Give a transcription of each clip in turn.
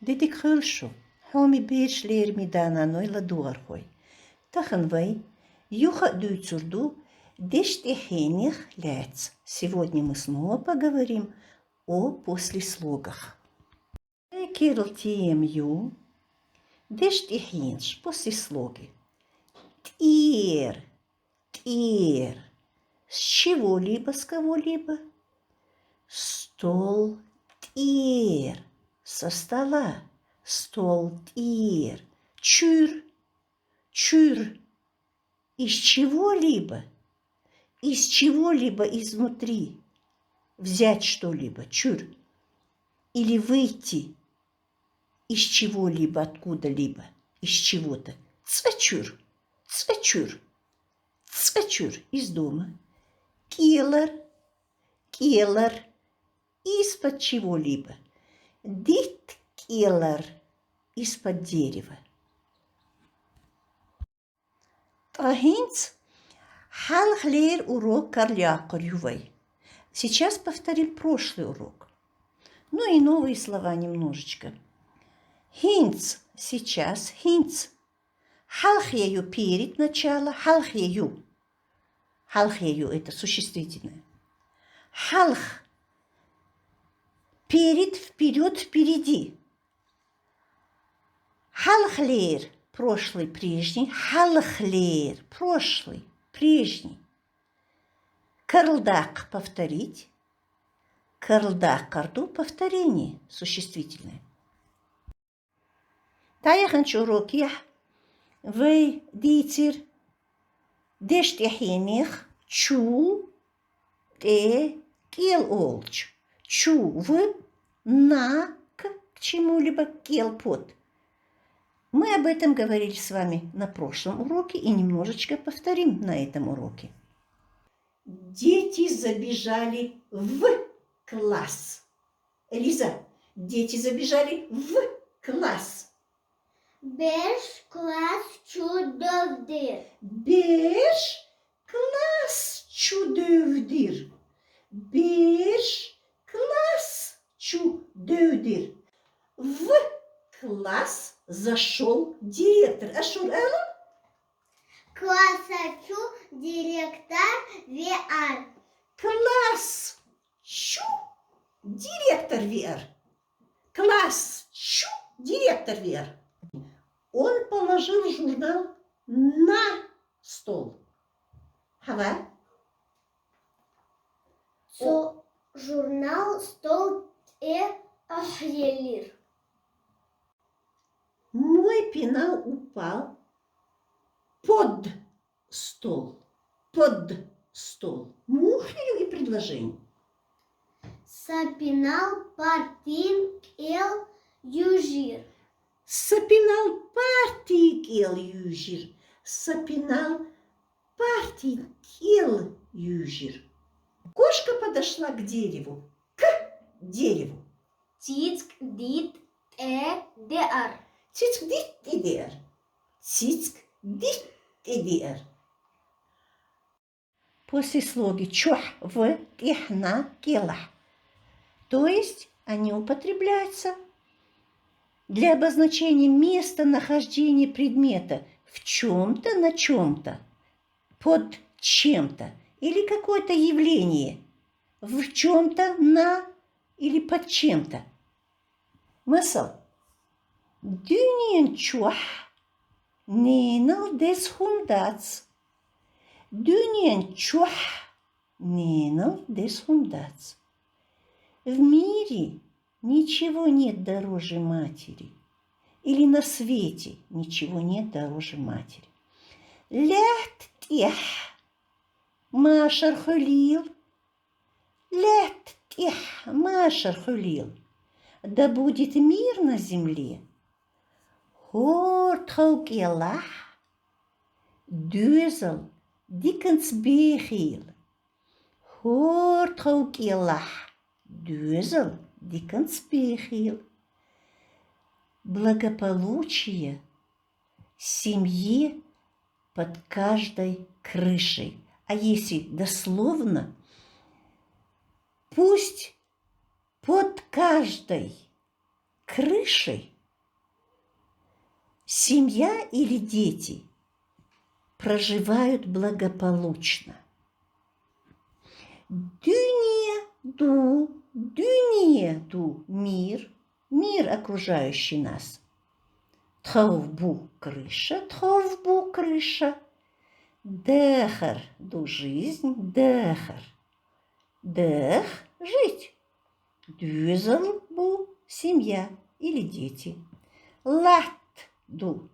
Dit ik hulsho. Hou mi beers leer mi dana noila doorgooi. Таханвай, Юха Дуйцурду, Дештехених Ляц. Сегодня мы снова поговорим о послеслогах. Кирлтием Ю, Дештехинш, послеслоги. Тир, тир, с чего-либо, с кого-либо. Стол, тир, со стола. Стол, тир, чур. Чур из чего-либо изнутри, взять что-либо, чур, или выйти из чего-либо, откуда-либо, из чего-то, цвачур, цвачур, цвачур, из дома, келар, келар, из-под чего-либо, дит келар, из-под дерева. Тахинц халхлер урок карлякор ювей. Сейчас повторим прошлый урок. Ну и новые слова немножечко. Хинц сейчас, хинц. Халхею перед начало, халхею. Халхею это существительное. Халх перед, вперед, впереди. Халхлер прошлый, прежний. Халхлер прошлый, прежний. Карлдак повторить. Карлдак карду повторение существительное. Таяханч урок я. Вы дитер. Дештяхених чу те кел олч. Чу в на к чему-либо кел под. Мы об этом говорили с вами на прошлом уроке и немножечко повторим на этом уроке. Дети забежали в класс. Элиза, дети забежали в класс. Беш класс чудовдир. Беш класс чудовдир. Беш класс чудовдир. В класс зашел директор. Ашур Элла? Классачу директор VR. Класс чу директор VR. Класс чу директор VR. Он положил журнал на стол. Хава? Журнал стол ахелир. Мой пенал упал под стол. Под стол. Мухлю и предложение. Сапинал партин эл южир. Сапинал партик ел южир. Сапинал партик ел южир. Кошка подошла к дереву. К дереву. Цицк дит деар. Цицк дит идеар. Цицк дит идеар. Послеслоги чух в ихна келах. То есть они употребляются для обозначения местонахождения предмета в чем-то, на чем-то, под чем-то или какое-то явление в чем-то, на или под чем-то. Мысл. Дюнин чух ненал дес хундац. Дюнин чух ненал дес хундац. В мире ничего нет дороже матери. Или на свете ничего нет дороже матери. Лят тех машар хулил. Лят тех машар хулил. Да будет мир на земле. Hoort gelach, deuzel, dikens begiel. Hoort gelach, deuzel, dikens begiel. Благополучие семье под каждой крышей. А если дословно, пусть под каждой крышей Семья или дети проживают благополучно. Дюния ду мир, мир окружающий нас. Тховбу крыша, Дехар ду жизнь, дехар. Дех жить. Дюзелбу семья или дети. Лат ду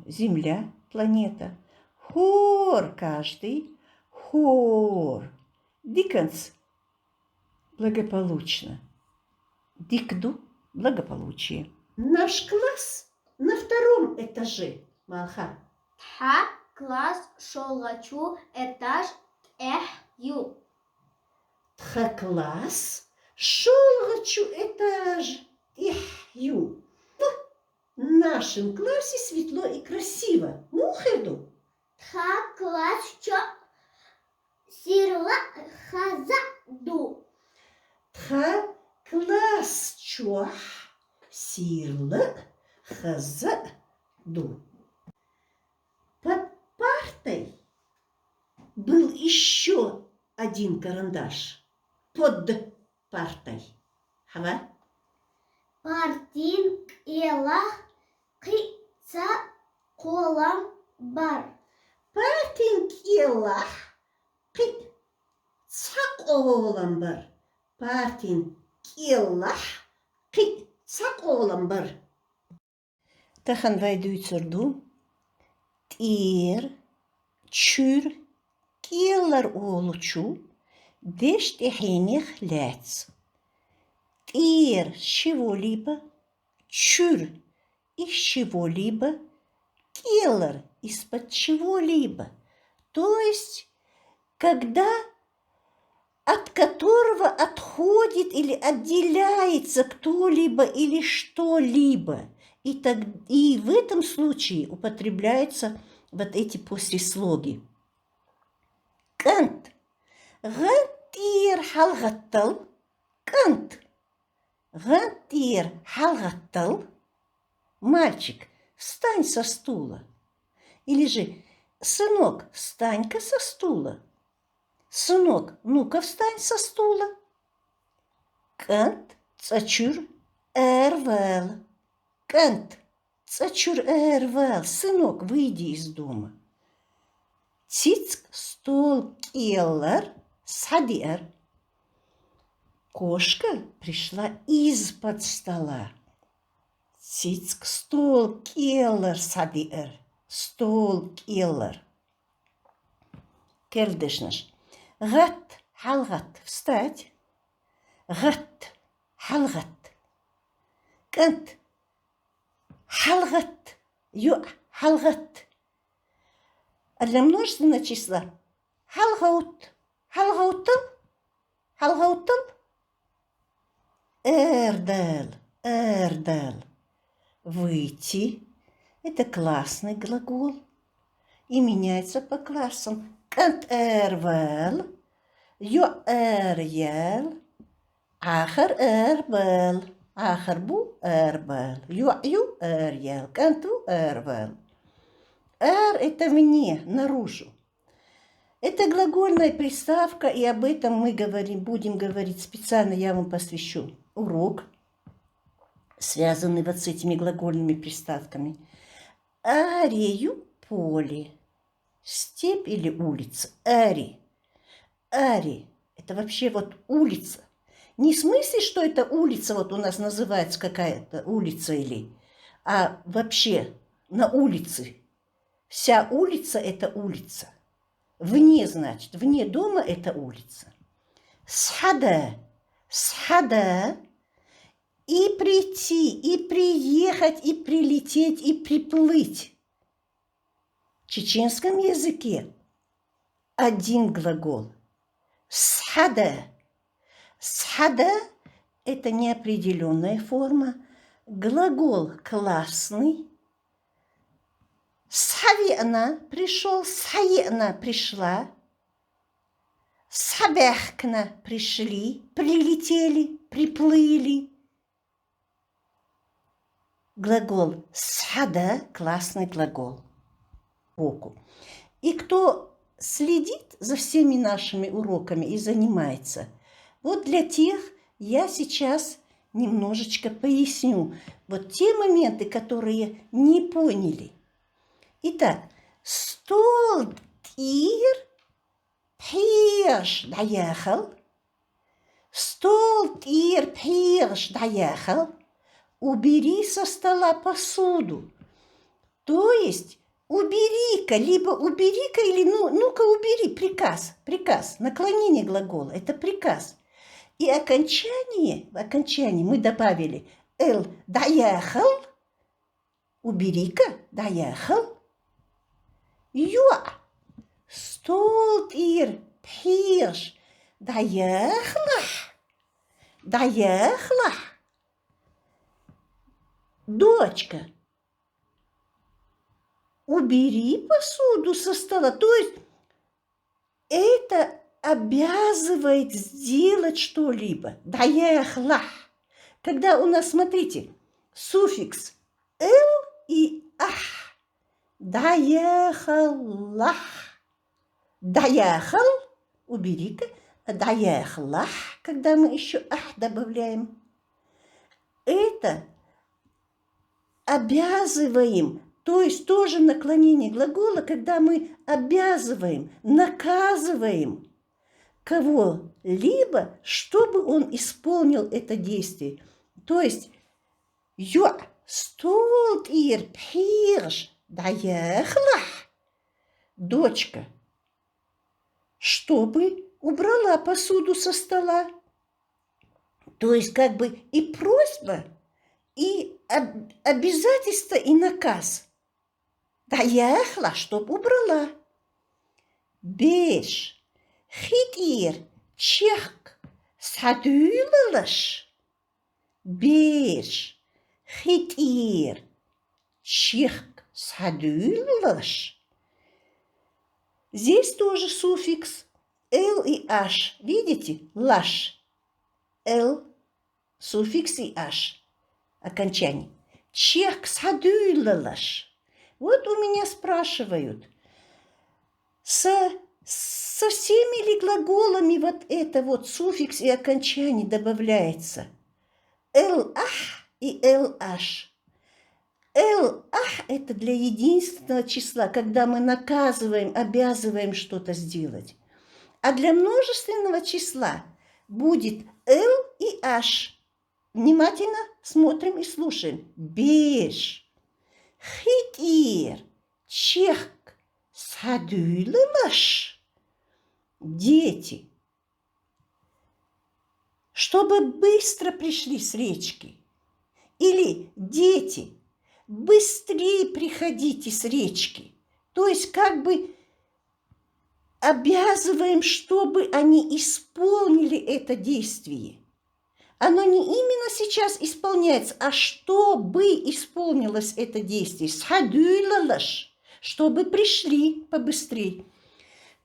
земля, планета. Хор каждый, хор. Диканс благополучно. Дикду благополучие. Наш класс на втором этаже, Малха. Тха класс шолгачу этаж ю. Тха класс шолгачу этаж ю. В нашем классе светло и красиво. Мухерду. Тха класс чо сирла хазаду. Тха класс чох сирла хазаду. Под партой был еще один карандаш. Под партой. Хава? Партин элах кица колам бар. Партин келах цак оğlan бар. Партин келах цак оğlan бар. Тахан вайду цурду. Тир, чур, келар оğluçu. Деш техених ляц. Тир с чего-либо, чур из чего-либо, келар из-под чего-либо. То есть, когда от которого отходит или отделяется кто-либо или что-либо. И в этом случае употребляются вот эти послеслоги. Кант. Гантир халгаттал. Кант. Гантир халгаттал. Мальчик, встань со стула. Или же, сынок, встань-ка со стула. Сынок, ну-ка встань со стула. Кант цачур эрвел. Кант цачур эрвел. Сынок, выйди из дома. Цицк стол келлар садиэр. Кошка пришла из-под стола. Цицк стол келлар садиэр. Стол келлар. Келдешнаш. Гат, халгат, встать. Гат, халгат. Кант, халгат, халгат. А для множественного числа халгаут, халгаутал, халгаутал. Эрдел. Выйти – это классный глагол и меняется по классам. Кант эрвел, ё эрел, ахар эрбел, ахар бу эрбел, ё эрел, канту эрвел. Эр – это вне, наружу. Это глагольная приставка, и об этом мы будем говорить специально, я вам посвящу урок, связанный вот с этими глагольными приставками. Арею – поле. Степь или улица? Ари. Ари – это вообще вот улица. Не в смысле, что это улица, вот у нас называется какая-то улица или... А вообще на улице. Вся улица – это улица. Вне, значит, вне дома – это улица. Схада. И прийти, и приехать, и прилететь, и приплыть. В чеченском языке один глагол. Схада. Схада – это неопределенная форма. Глагол классный. Схавена пришел, схаена пришла. Схабехкна пришли, прилетели, приплыли. Глагол сада – классный глагол. Уроку. И кто следит за всеми нашими уроками и занимается, вот для тех я сейчас немножечко поясню вот те моменты, которые не поняли. Итак, столт ир пирш доехал. Столт ир пирш доехал. Убери со стола посуду. То есть убери-ка, либо убери-ка, или ну-ка убери, приказ, наклонение глагола, это приказ. И в окончании мы добавили эл доехал, убери-ка, доехал. Юа, столт ир пирш доехала. Дочка, убери посуду со стола. То есть это обязывает сделать что-либо. Доехала. Когда у нас, смотрите, суффикс «эл» и «ах». Доехала. Доехал. Убери-ка. Доехала. Когда мы еще «ах» добавляем. Это обязываем, то есть тоже наклонение глагола, когда мы обязываем, наказываем кого-либо, чтобы он исполнил это действие. То есть «Я столт ир пирш доехала». Дочка, чтобы убрала посуду со стола. То есть как бы и просьба, и обязательство, и наказ. Доехала, чтоб убрала. Беш, хитир, чех, садюлалаш. Беш, хитир, чех, садюлалаш. Здесь тоже суффикс «л» и «аш». Видите? «Лаш». «Л», суффикс и «аш». Окончание. Чех садюлалаш. Вот у меня спрашивают, со всеми ли глаголами вот это вот суффикс и окончание добавляется? «эл-ах» и «эл-аш». «Эл-ах» – это для единственного числа, когда мы наказываем, обязываем что-то сделать. А для множественного числа будет «эл» и «аш». Внимательно смотрим и слушаем. Беш, хитир, чех, садюлалаш. Дети, чтобы быстро пришли с речки. Или дети, быстрее приходите с речки. То есть как бы обязываем, чтобы они исполнили это действие. Оно не именно сейчас исполняется, а чтобы исполнилось это действие. Садюлалаш, чтобы пришли побыстрее.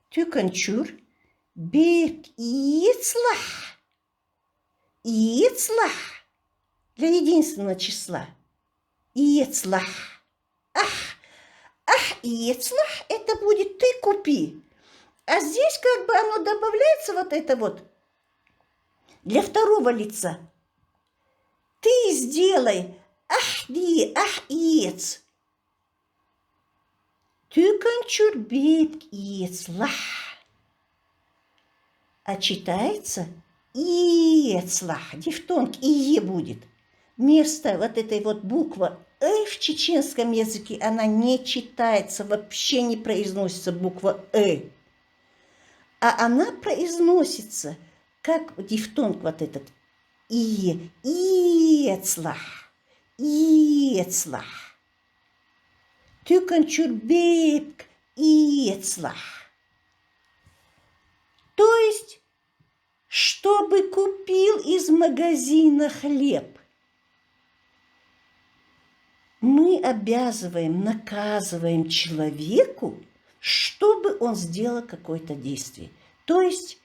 Тюканчур, бек ицлах. Ицлах для единственного числа. Ицлах. Ах, ицлах, это будет ты купи. А здесь как бы оно добавляется вот это вот. Для второго лица. Ты сделай ец. Тюканчур бек ецлах. А читается ецлах. Дифтонг ие будет. Вместо вот этой вот буквы в чеченском языке она не читается, вообще не произносится буква а она произносится как дифтонг вот этот ецлах. Тюканчур бек ецлах. То есть, чтобы купил из магазина хлеб. Мы обязываем, наказываем человеку, чтобы он сделал какое-то действие. То есть,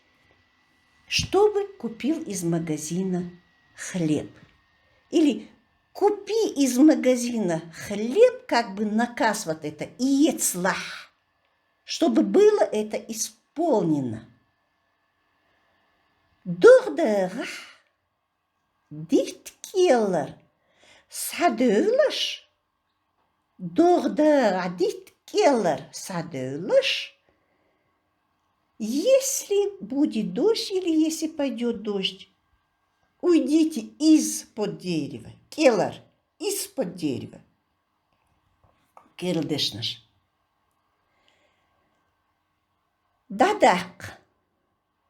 чтобы купил из магазина хлеб. Или Купи из магазина хлеб, как бы наказ вот это, иецлах, чтобы было это исполнено. Дордерах, дихткеллер, садеулаш, дордер, дихткеллер, садеулаш. Если будет дождь или если пойдет дождь, уйдите из-под дерева. Келлер, из-под дерева. Келдешнаш. Дадак.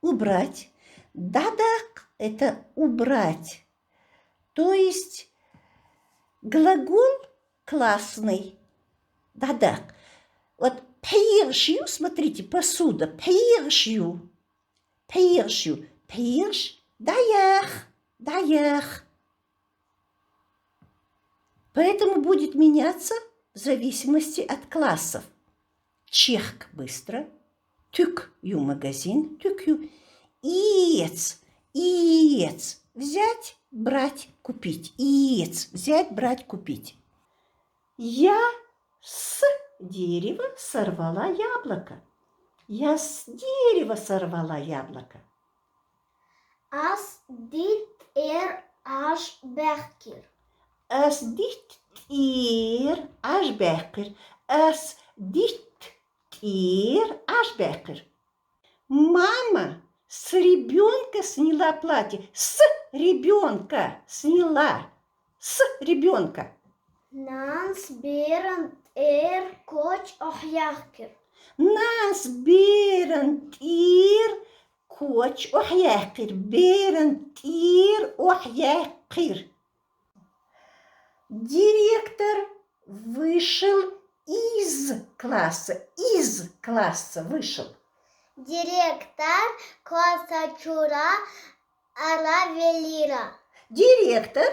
Убрать. Дадак – это убрать. То есть глагол классный. Дадак. Вот пиршью, смотрите, посуда. Пиршью. Пиршью. Пирш. Даях. Даях. Поэтому будет меняться в зависимости от классов. Чех быстро. Тюк ю магазин. Тюк ю. Иец. Иец. Взять, брать, купить. Иец. Взять, брать, купить. Я с дерева сорвала яблоко. Я с дерева сорвала яблоко. As dit asbeker. As dit asbeker. As dit asbeker. Мама с ребенка сняла платье. С ребенка сняла. С ребенка. Nans berend koch ohjaker. Нас берентир коч охьякир. Берентир охьякир. Директор вышел из класса. Из класса вышел. Директор класса чура ара велира. Директор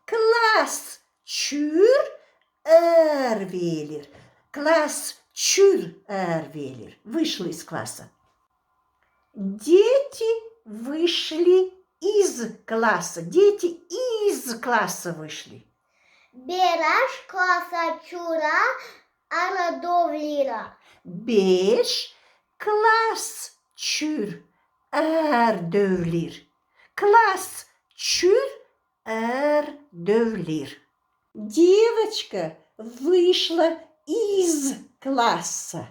класс чур эрвелер. Класс чур эрвелер. Вышел из класса. Дети вышли из класса. Дети из класса вышли. Бераш класса чура ара довлира. Beş klas çür dövlir. Klas çür dövlir. Девочка вышла из класса.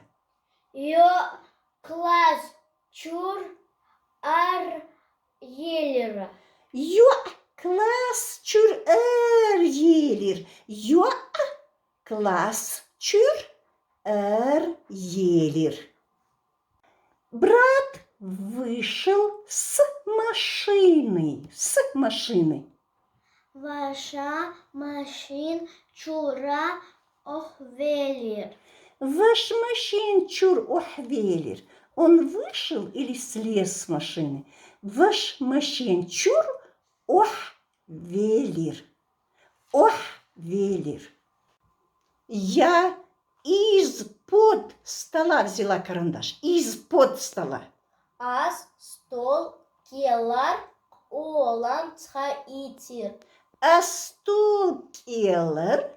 Yo класс чур ар елира. Yo klas çür gelir. Yo klas çür gelir. Брат вышел с машины. С машины. Ваша машин чура охвелир. Ваш машин чур охвелир. Он вышел или слез с машины? Ваш машин чур охвелир. Охвелир. Я из-под стола взяла карандаш. Из-под стола. Аз стол келар олам цхаитир. А стул келер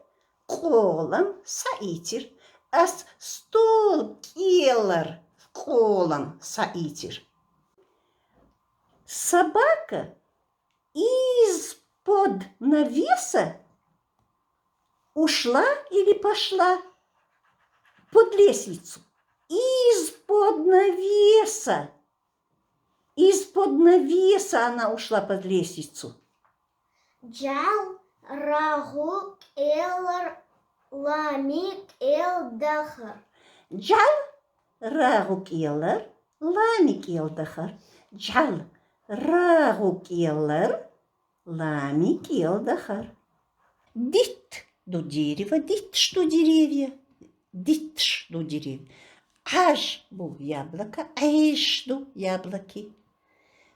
колом саитир. А стул келер колом саитир. Собака из-под навеса ушла или пошла под лестницу. Из-под навеса. Из-под навеса она ушла под лестницу. Джал рагу келар ламик эл дахар. Джал рагу келер лами келдахар. Джал рагу келер лами келдахар. Дит до дерева, дит что деревья. Дит что деревья. Аж бу яблоко, айш ду яблоки.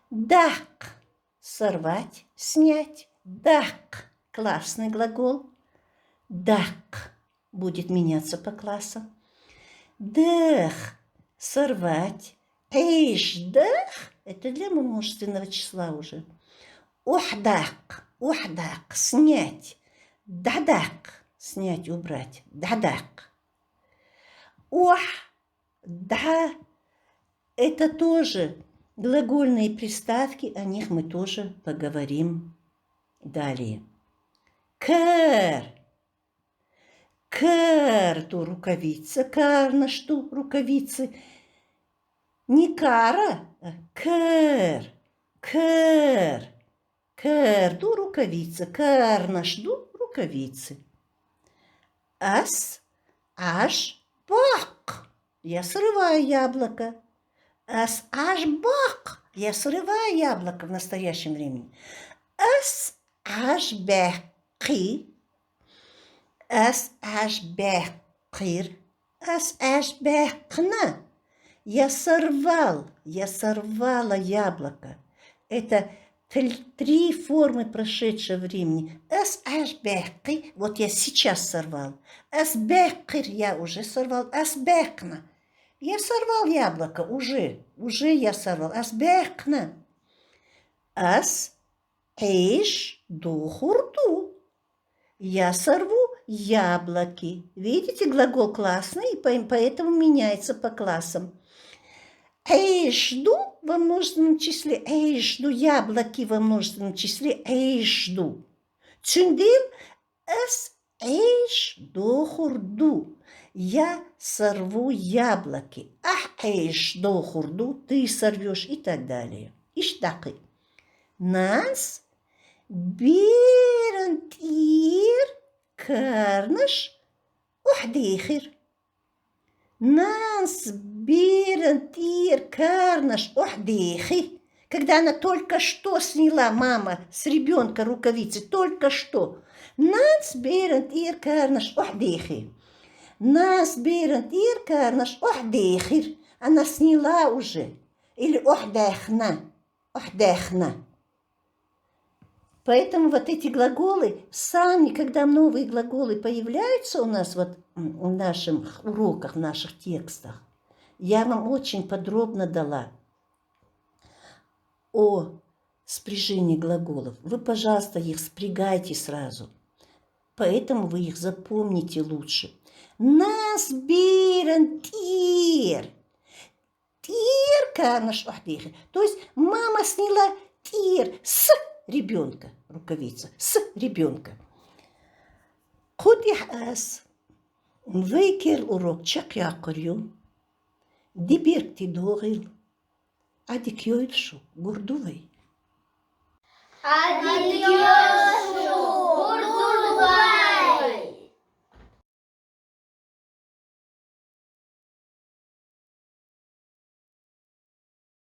Дак сорвать, снять. Дак классный глагол. Дак будет меняться по классам. Дах сорвать. Эйш дах это для множественного числа уже. Ухдак снять. Дадак. Снять, убрать. Дадак. Ох, да. Это тоже глагольные приставки, о них мы тоже поговорим далее. Кэр. Кэр, то рукавица. Кар на что рукавицы? Не кара, а кэр. Кэр. Кэр, ду рукавица. Кар на что рукавицы. Ас, аш, бак. Я срываю яблоко. Ас, аш, бак. Я срываю яблоко в настоящем времени. Ас, аш, бэки. Ас, аш, бэкир. Ас, аш, бэкна. Я сорвала яблоко. Это три формы прошедшего времени. Ас, аш, бэки. Вот я сейчас сорвал. Ас, бэкир я уже сорвал. Ас, бэкна. Я сорвал яблоко уже я сорвал. Ас, бэкна. Ас, эйш, ду, хурду. Я сорву яблоки. Видите, глагол классный, поэтому меняется по классам. Эйшду во множественном числе. Эйшду яблоки во множественном числе. Эйшду. Чундил эс эйшду хурду. Я сорву яблоки. Ах эйшду хурду. Ты сорвешь и так далее. Иштаки. Нас бирантир карнаш ухдихир. Нас бирантир карнаш ухдихи. Когда она только что сняла, мама, с ребенка рукавицы, только что. Нас бирантир карнаш ухдихи. Нас бирантир карнаш ухдихир. Она сняла уже. Или ухдехна. Ухдехна. Поэтому вот эти глаголы, сами, когда новые глаголы появляются у нас вот в наших уроках, в наших текстах, я вам очень подробно дала о спряжении глаголов. Вы, пожалуйста, их спрягайте сразу. Поэтому вы их запомните лучше. Нас бирен тир. Тир карнаш ухдихи. То есть мама сняла тир с ребенка, рукавица, с ребенка. Кудих ас. Вейкер урок чак якорю. Диберти догил. Адик йойвшу, гурдувей. Адик